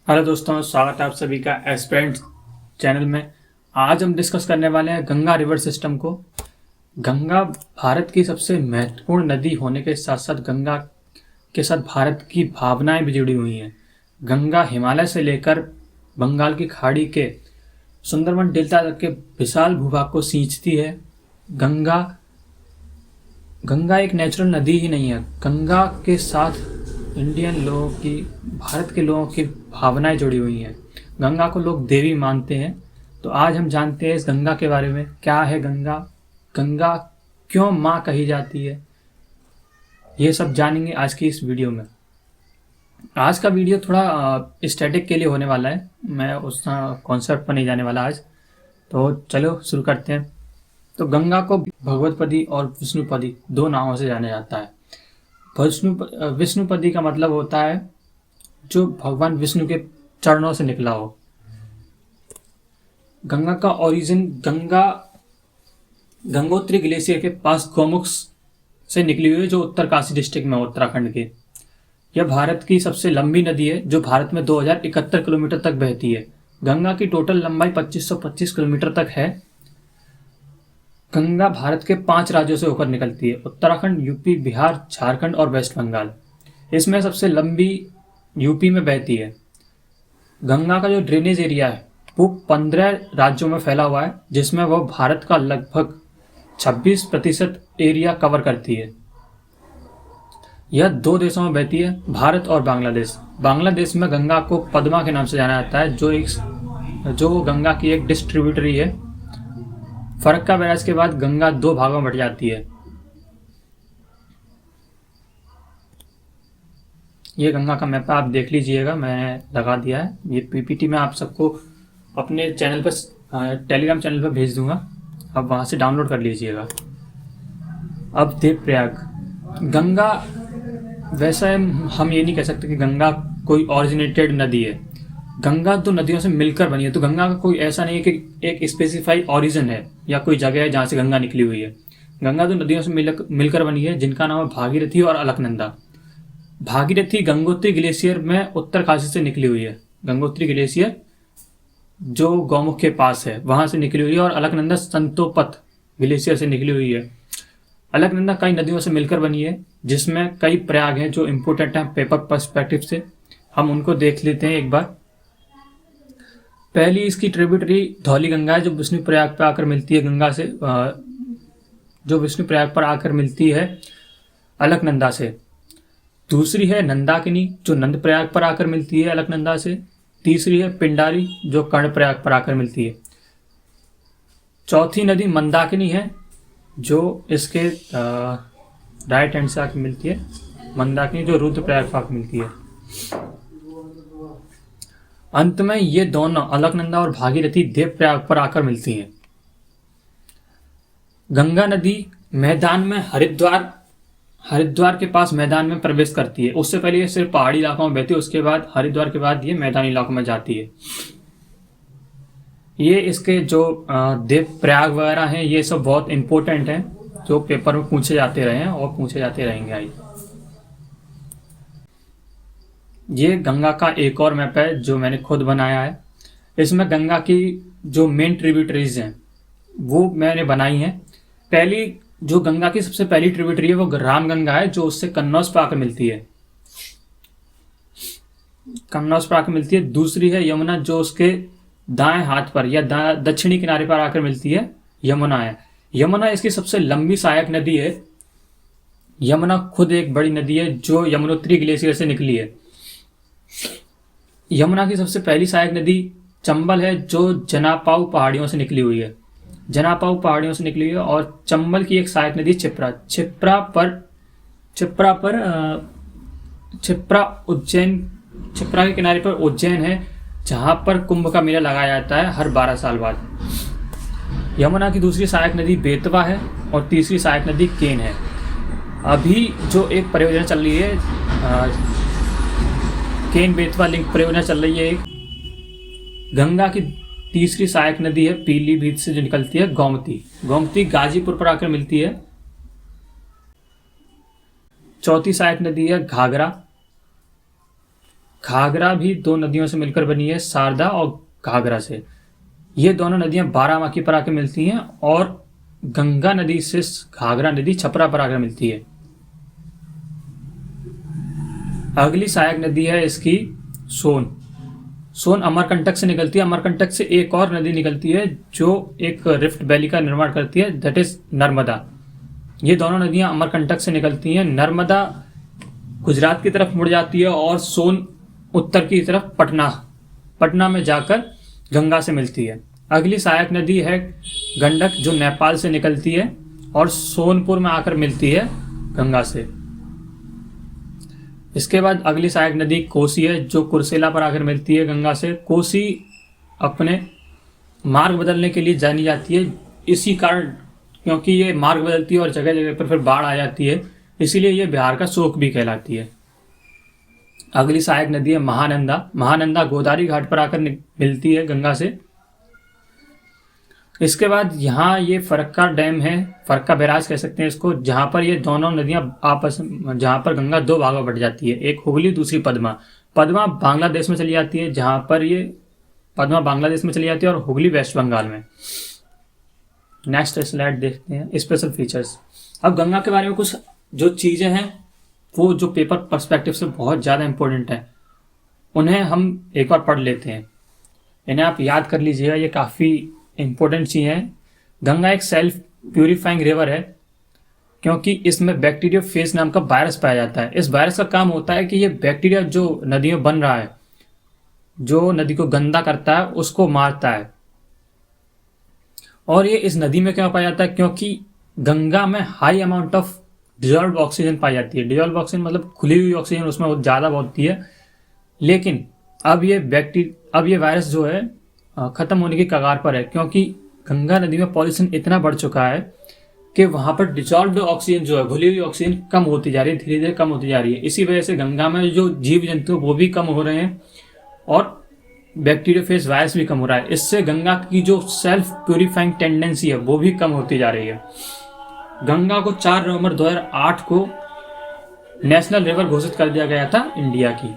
Hello दोस्तों, स्वागत है आप सभी का एस्पिरेंट चैनल में। आज हम डिस्कस करने वाले हैं गंगा रिवर सिस्टम को। गंगा भारत की सबसे महत्वपूर्ण नदी होने के साथ साथ गंगा के साथ भारत की भावनाएं भी जुड़ी हुई हैं। गंगा हिमालय से लेकर बंगाल की खाड़ी के सुंदरबन डेल्टा तक के विशाल भूभाग को सींचती है। गंगा गंगा एक नेचुरल नदी ही नहीं है। गंगा के साथ इंडियन लोगों की, भारत के लोगों की भावनाएं जुड़ी हुई हैं। गंगा को लोग देवी मानते हैं। तो आज हम जानते हैं इस गंगा के बारे में। क्या है गंगा? गंगा क्यों माँ कही जाती है? ये सब जानेंगे आज की इस वीडियो में। आज का वीडियो थोड़ा स्टैटिक के लिए होने वाला है। मैं उस कॉन्सेप्ट पर नहीं जाने वाला आज। तो चलो शुरू करते हैं। तो गंगा को भगवतपदी और विष्णुपदी दो नामों से जाना जाता है। विष्णुपदी का मतलब होता है जो भगवान विष्णु के चरणों से निकला हो। गंगा का ओरिजिन गंगोत्री ग्लेशियर के पास गौमुख से निकली हुई है, जो उत्तरकाशी डिस्ट्रिक्ट में उत्तराखंड के। यह भारत की सबसे लंबी नदी है, जो भारत में 2071 किलोमीटर तक बहती है। गंगा की टोटल लंबाई 2525 किलोमीटर तक है। गंगा भारत के 5 राज्यों से होकर निकलती है: उत्तराखंड, यूपी, बिहार, झारखंड और वेस्ट बंगाल। इसमें सबसे लंबी यूपी में बहती है। गंगा का जो ड्रेनेज एरिया है वो 15 राज्यों में फैला हुआ है, जिसमें वह भारत का लगभग 26% एरिया कवर करती है। यह 2 देशों में बहती है, भारत और बांग्लादेश। बांग्लादेश में गंगा को पद्मा के नाम से जाना जाता है, जो गंगा की एक डिस्ट्रीब्यूटरी है। फरक्का बैराज के बाद गंगा 2 भागों में बट जाती है। ये गंगा का मैप आप देख लीजिएगा, मैंने लगा दिया है। ये पीपीटी में आप सबको अपने चैनल पर, टेलीग्राम चैनल पर भेज दूंगा, आप वहाँ से डाउनलोड कर लीजिएगा। अब देवप्रयाग। गंगा, वैसे हम ये नहीं कह सकते कि गंगा कोई ऑरिजिनेटेड नदी है। गंगा तो नदियों से मिलकर बनी है। तो गंगा का कोई ऐसा नहीं है कि एक स्पेसिफाइड ऑरिजिन है या कोई जगह है जहाँ से गंगा निकली हुई है। गंगा तो नदियों से मिलकर बनी है, जिनका नाम है भागीरथी और अलकनंदा। भागीरथी गंगोत्री ग्लेशियर में उत्तरकाशी से निकली हुई है। गंगोत्री ग्लेशियर जो गौमुख के पास है वहां से निकली हुई है, और अलकनंदा संतोपत ग्लेशियर से निकली हुई है। अलकनंदा कई नदियों से मिलकर बनी है, जिसमें कई प्रयाग हैं जो इम्पोर्टेंट हैं पेपर पर्सपेक्टिव से। हम उनको देख लेते हैं एक बार। पहली इसकी ट्रिब्यूटरी धौली गंगा है, जो विष्णु प्रयाग पर आकर मिलती है गंगा से, जो विष्णु प्रयाग पर आकर मिलती है अलकनंदा से। दूसरी है नंदाकिनी, जो नंद प्रयाग पर आकर मिलती है अलकनंदा से। तीसरी है पिंडारी, जो कर्ण प्रयाग पर आकर मिलती है। चौथी नदी मंदाकिनी है, जो इसके राइट हैंड से आकर मिलती है। मंदाकिनी जो रुद्र प्रयाग पर आकर मिलती है। अंत में ये दोनों अलकनंदा और भागीरथी देव प्रयाग पर आकर मिलती हैं। गंगा नदी मैदान में हरिद्वार के पास मैदान में प्रवेश करती है। उससे पहले ये सिर्फ पहाड़ी इलाकों में बहती है, उसके बाद हरिद्वार के बाद ये मैदानी इलाकों में जाती है। ये इसके जो देव प्रयाग वगैरह हैं, ये सब बहुत इंपॉर्टेंट हैं, जो पेपर में पूछे जाते रहे हैं और पूछे जाते रहेंगे। आई ये गंगा का एक और मैप है जो मैंने खुद बनाया है। इसमें गंगा की जो मेन ट्रिब्यूटरीज हैं वो मैंने बनाई हैं। पहली जो गंगा की सबसे पहली ट्रिब्यूटरी है वो रामगंगा है, जो उससे कन्नौज पर आकर मिलती है। कन्नौज पर आकर मिलती है। दूसरी है यमुना, जो उसके दाएं हाथ पर या दक्षिणी किनारे पर आकर मिलती है। यमुना है। यमुना इसकी सबसे लंबी सहायक नदी है। यमुना खुद एक बड़ी नदी है जो यमुनोत्री ग्लेशियर से निकली है। यमुना की सबसे पहली सहायक नदी चंबल है, जो जनापाऊ पहाड़ियों से निकली हुई है। जनापाऊ पहाड़ियों से निकली है। और चंबल की एक सहायक नदी छिप्रा के किनारे पर उज्जैन है, जहां पर कुंभ का मेला लगाया जाता है हर 12 साल बाद। यमुना की दूसरी सहायक नदी बेतवा है और तीसरी सहायक नदी केन है। अभी जो एक परियोजना चल रही है, केन बेतवा लिंक परियोजना चल रही है एक। गंगा की तीसरी सहायक नदी है पीलीभीत से जो निकलती है गोमती गाजीपुर पर आकर मिलती है। चौथी सहायक नदी है घाघरा घाघरा भी दो नदियों से मिलकर बनी है, शारदा और घाघरा से। ये दोनों नदियां बाराबंकी पर आकर मिलती हैं और गंगा नदी से घाघरा नदी छपरा पर आकर मिलती है। अगली सहायक नदी है इसकी सोन। सोन अमरकंटक से निकलती है। अमरकंटक से एक और नदी निकलती है जो एक रिफ्ट वैली का निर्माण करती है, दैट इज नर्मदा। ये दोनों नदियां अमरकंटक से निकलती हैं। नर्मदा गुजरात की तरफ मुड़ जाती है और सोन उत्तर की तरफ पटना में जाकर गंगा से मिलती है। अगली सहायक नदी है गंडक, जो नेपाल से निकलती है और सोनपुर में आकर मिलती है गंगा से। इसके बाद अगली सहायक नदी कोसी है, जो कुर्सेला पर आकर मिलती है गंगा से। कोसी अपने मार्ग बदलने के लिए जानी जाती है, इसी कारण क्योंकि ये मार्ग बदलती है और जगह जगह पर फिर बाढ़ आ जाती है, इसीलिए ये बिहार का शोक भी कहलाती है। अगली सहायक नदी है महानंदा। महानंदा गोदावरी घाट पर आकर मिलती है गंगा से। इसके बाद यहाँ ये फरक्का डैम है, फरक्का बैराज कह सकते हैं इसको, जहाँ पर ये दोनों नदियाँ जहाँ पर गंगा दो भागों में बट जाती है, एक हुगली दूसरी पद्मा। पद्मा बांग्लादेश में चली जाती है, जहाँ पर ये पद्मा बांग्लादेश में चली जाती है और हुगली वेस्ट बंगाल में। नेक्स्ट स्लाइड देखते हैं, स्पेशल फीचर्स। अब गंगा के बारे में कुछ जो चीज़ें हैं वो जो पेपर पर्सपेक्टिव से बहुत ज़्यादा इंपॉर्टेंट है, उन्हें हम एक बार पढ़ लेते हैं। इन्हें आप याद कर लीजिएगा, ये काफ़ी इंपॉर्टेंट चीज़ है। गंगा एक सेल्फ प्यूरिफाइंग रिवर है क्योंकि इसमें बैक्टीरियोफेज नाम का वायरस पाया जाता है। इस वायरस का काम होता है कि ये बैक्टीरिया जो नदी में बन रहा है, जो नदी को गंदा करता है, उसको मारता है। और ये इस नदी में क्यों पाया जाता है? क्योंकि गंगा में high amount of dissolve oxygen पाई जाती है। डिजॉल्व ऑक्सीजन मतलब खुली हुई ऑक्सीजन उसमें बहुत ज़्यादा होती है। लेकिन अब ये वायरस जो है ख़त्म होने की कगार पर है, क्योंकि गंगा नदी में पॉल्यूशन इतना बढ़ चुका है कि वहाँ पर डिजॉल्व्ड ऑक्सीजन जो है, घुली हुई ऑक्सीजन कम होती जा रही है, धीरे धीरे कम होती जा रही है। इसी वजह से गंगा में जो जीव जंतु वो भी कम हो रहे हैं और बैक्टीरियोफेज वायरस भी कम हो रहा है। इससे गंगा की जो सेल्फ प्यूरिफाइंग टेंडेंसी है वो भी कम होती जा रही है। गंगा को 4 नवंबर 2008 को नेशनल रिवर घोषित कर दिया गया था इंडिया की।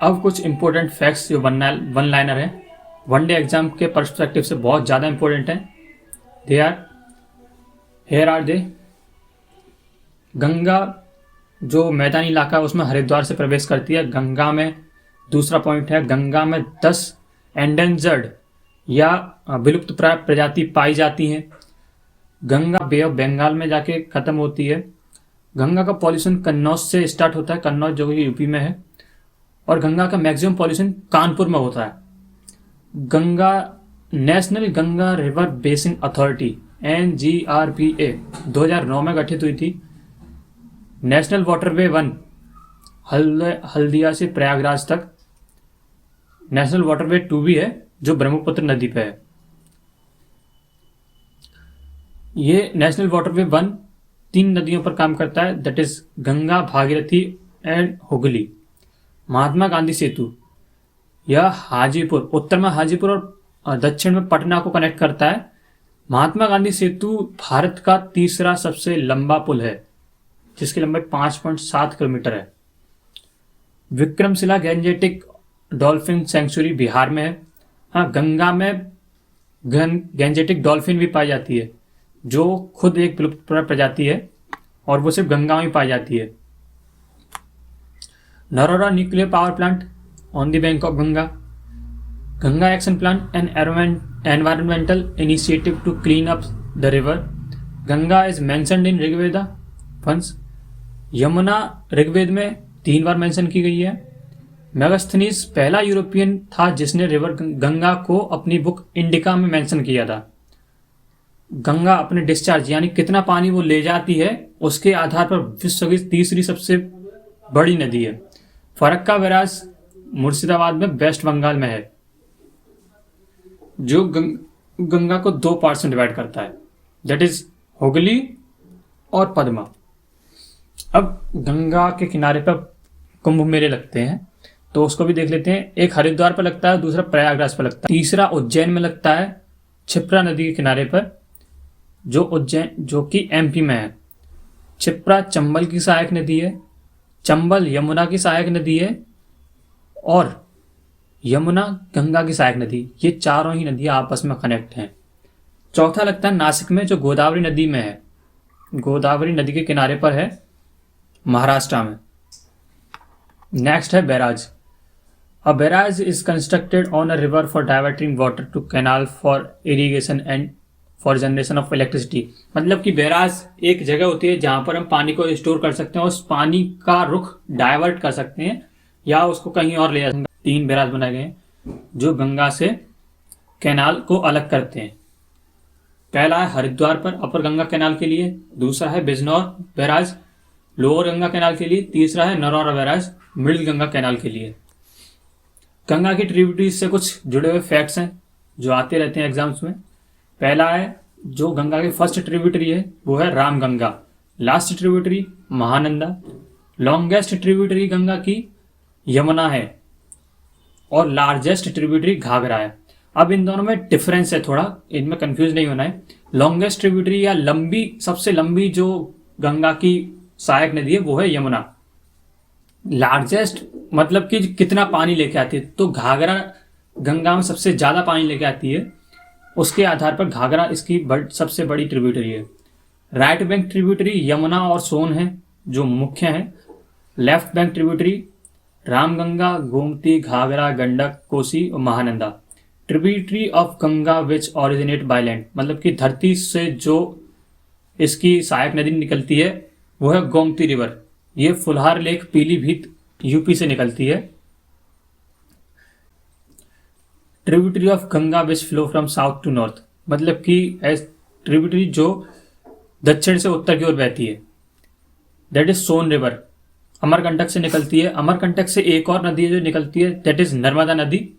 अब कुछ इंपॉर्टेंट फैक्ट्स जो वन लाइनर है, वनडे एग्जाम के पर्सपेक्टिव से बहुत ज़्यादा इंपॉर्टेंट है। Hair are they. गंगा जो मैदानी इलाका है उसमें हरिद्वार से प्रवेश करती है। गंगा में दूसरा पॉइंट है, गंगा में 10 एंडेंजर्ड या विलुप्त प्राय प्रजाति पाई जाती हैं। गंगा बे ऑफ बंगाल में जाके ख़त्म होती है। गंगा का पॉल्यूशन कन्नौज से स्टार्ट होता है, कन्नौज जो कि यूपी में है, और गंगा का मैक्सिमम पॉल्यूशन कानपुर में होता है। Ganga national Ganga river basin authority NGRBA 2009 में गठित हुई थी। नेशनल वाटरवे 1 हल्दिया से प्रयागराज तक। नेशनल वाटरवे 2 भी है जो ब्रह्मपुत्र नदी पे है। ये नेशनल वाटरवे 1 3 नदियों पर काम करता है, that is Ganga, Bhagirathi and Hooghly. Mahatma Gandhi Setu, यह हाजीपुर, उत्तर में हाजीपुर और दक्षिण में पटना को कनेक्ट करता है। महात्मा गांधी सेतु भारत का तीसरा सबसे लंबा पुल है जिसकी लंबाई 5.7 किलोमीटर है। Vikramshila Gangetic dolphin century Bihar में है। हाँ, गंगा में गैंजेटिक डॉल्फिन भी पाई जाती है जो खुद एक विलुप्त प्रजाति है और वो सिर्फ गंगा में पाई जाती है। Narora nuclear power plant on the bank of Ganga. Ganga action plan an environmental initiative to clean up the river. Ganga is mentioned in Rigveda once. Yamuna Rigveda में 3 बार मेंशन की गई है। मेगास्थनीज पहला यूरोपियन था जिसने रिवर गंगा को अपनी बुक इंडिका में मेंशन किया था। गंगा अपने डिस्चार्ज यानी कितना पानी वो ले जाती है उसके आधार पर विश्व की तीसरी सबसे बड़ी नदी है। फरक्का बैराज मुर्शिदाबाद में वेस्ट बंगाल में है जो गंगा को 2 पार्ट्स में डिवाइड करता है, दैट इज हुगली और पद्मा। अब गंगा के किनारे पर कुंभ मेले लगते हैं तो उसको भी देख लेते हैं। एक हरिद्वार पर लगता है, दूसरा प्रयागराज पर लगता है, तीसरा उज्जैन में लगता है क्षिप्रा नदी के किनारे पर, जो कि MP में है। क्षिप्रा चंबल की सहायक नदी है चंबल यमुना की सहायक नदी है और यमुना गंगा की सहायक नदी, ये चारों ही नदियां आपस में कनेक्ट हैं। चौथा लगता है नासिक में, जो गोदावरी नदी में है, गोदावरी नदी के किनारे पर है, महाराष्ट्र में। नेक्स्ट है barrage. A barrage is constructed on a river for diverting water to canal for irrigation and for generation of electricity. मतलब कि बैराज एक जगह होती है जहां पर हम पानी को स्टोर कर सकते हैं और उस पानी का रुख डाइवर्ट कर सकते हैं या उसको कहीं और ले जा सकते हैं। 3 बैराज बनाए गए हैं जो गंगा से कैनाल को अलग करते हैं। पहला है हरिद्वार पर अपर गंगा कैनाल के लिए, दूसरा है Bijnor barrage lower Ganga canal के लिए, तीसरा है Narora barrage middle Ganga canal के लिए। गंगा की ट्रिब्यूटरीज से कुछ जुड़े हुए फैक्ट्स हैं जो आते रहते हैं एग्जाम्स में। पहला है, जो गंगा की फर्स्ट ट्रिब्यूटरी है वो है Ramganga, last tributary Mahananda, longest tributary Ganga की यमुना है और लार्जेस्ट ट्रिब्यूटरी घाघरा है। अब इन दोनों में डिफरेंस है थोड़ा, इनमें कंफ्यूज नहीं होना है। लॉन्गेस्ट ट्रिब्यूटरी या लंबी, सबसे लंबी जो गंगा की सहायक नदी है वो है यमुना। लार्जेस्ट मतलब कि कितना पानी लेके आती है, तो घाघरा गंगा में सबसे ज्यादा पानी लेके आती है, उसके आधार पर घाघरा इसकी सबसे बड़ी ट्रिब्यूटरी है। राइट बैंक ट्रिब्यूटरी यमुना और सोन है जो मुख्य है। Left bank tributary Ramganga, Gomti, Ghaghara, Gandak, Kosi और Mahananda. Tributary of Ganga which originate by land, मतलब कि धरती से जो इसकी सहायक नदी निकलती है वो है गोमती रिवर। ये फुलहार लेक पीलीभीत यूपी से निकलती है। Tributary of Ganga which flow from south to north, मतलब कि ट्रिब्यूटरी जो दक्षिण से उत्तर की ओर बहती है, that is Son river. Amarkantak से निकलती है। अमरकंटक से एक और नदी है जो निकलती है, दैट इज नर्मदा नदी।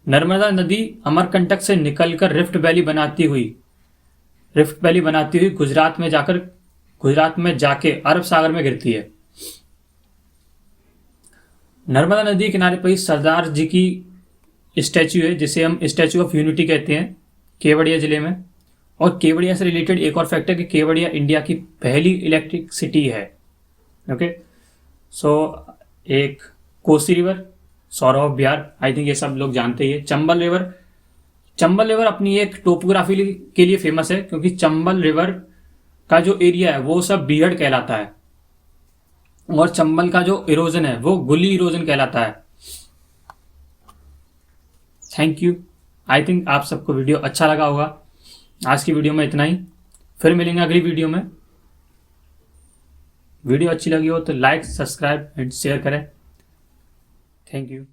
नर्मदा नदी अमरकंटक से निकलकर रिफ्ट वैली बनाती हुई गुजरात में जाके अरब सागर में गिरती है। नर्मदा नदी के किनारे पर ही सरदार जी की स्टैच्यू है जिसे हम स्टैच्यू ऑफ यूनिटी कहते हैं, केवड़िया जिले में। और केवड़िया से रिलेटेड एक और फैक्ट है कि केवड़िया इंडिया की पहली इलेक्ट्रिक सिटी है। ओके, सो एक Kosi river, Saurabh Bihar, I think ये सब लोग जानते ही है। चंबल रिवर अपनी एक टोपोग्राफी के लिए फेमस है, क्योंकि चंबल रिवर का जो एरिया है वो सब बीहड़ कहलाता है और चंबल का जो इरोजन है वो गुली इरोजन कहलाता है। Thank you. आई थिंक आप सबको वीडियो अच्छा लगा होगा। आज की वीडियो में इतना ही, फिर मिलेंगे अगली वीडियो में। वीडियो अच्छी लगी हो तो लाइक, सब्सक्राइब एंड शेयर करें। Thank you.